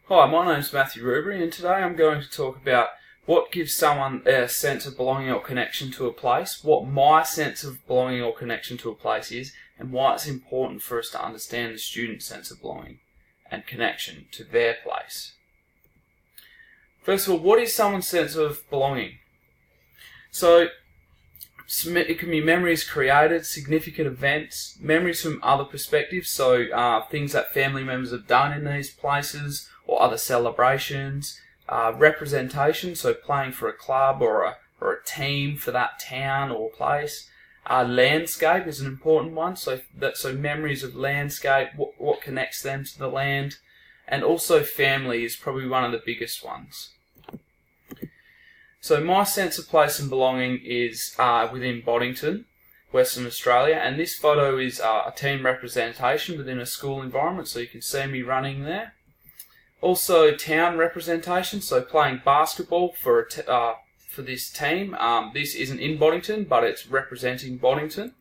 Hi, my name's Matthew Rubery, and today I'm going to talk about what gives someone a sense of belonging or connection to a place, what my sense of belonging or connection to a place is, and why it's important for us to understand the student's sense of belonging and connection to their place. First of all, what is someone's sense of belonging? So, it can be memories created, significant events, memories from other perspectives, so things that family members have done in these places or other celebrations, representation, so playing for a club or a team for that town or place. Landscape is an important one, so memories of landscape, what connects them to the land, and also family is probably one of the biggest ones. So my sense of place and belonging is within Boddington, Western Australia, and this photo is a team representation within a school environment, so you can see me running there. Also town representation, so playing basketball for this team. This isn't in Boddington, but it's representing Boddington.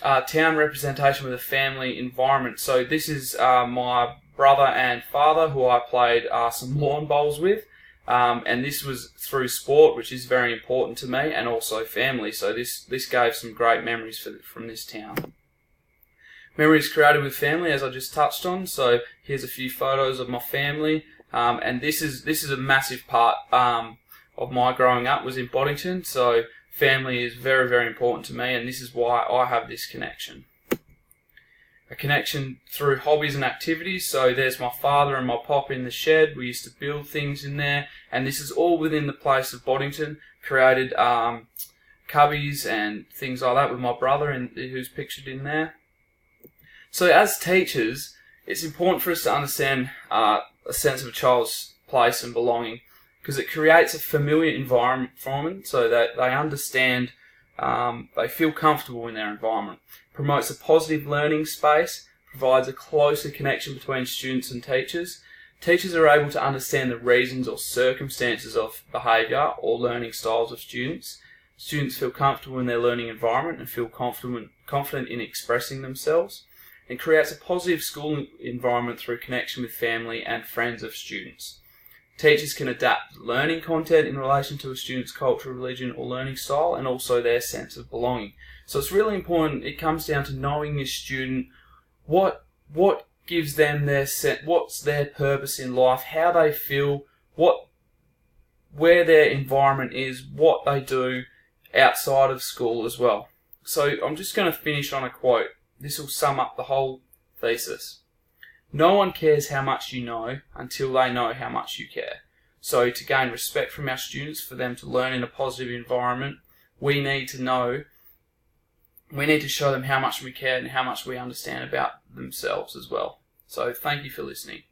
Town representation with a family environment, so this is my brother and father who I played some lawn bowls with. And this was through sport, which is very important to me, and also family. So this gave some great memories from this town. Memories created with family, as I just touched on. So here's a few photos of my family, and this is a massive part of my growing up was in Boddington. So family is very, very important to me, and this is why I have this connection. A connection through hobbies and activities, so there's my father and my pop in the shed. We used to build things in there, and this is all within the place of Boddington. Created cubbies and things like that with my brother, who's pictured in there. So as teachers, it's important for us to understand a sense of a child's place and belonging, because it creates a familiar environment so that they understand, they feel comfortable in their environment. Promotes a positive learning space, provides a closer connection between students and teachers. Teachers are able to understand the reasons or circumstances of behaviour or learning styles of students. Students feel comfortable in their learning environment and feel confident in expressing themselves. It creates a positive school environment through connection with family and friends of students. Teachers can adapt learning content in relation to a student's culture, religion or learning style, and also their sense of belonging. So it's really important, it comes down to knowing your student, what gives them what's their purpose in life, how they feel, where their environment is, what they do outside of school as well. So I'm just going to finish on a quote. This will sum up the whole thesis. No one cares how much you know until they know how much you care. So to gain respect from our students, for them to learn in a positive environment, we need to show them how much we care and how much we understand about themselves as well. So thank you for listening.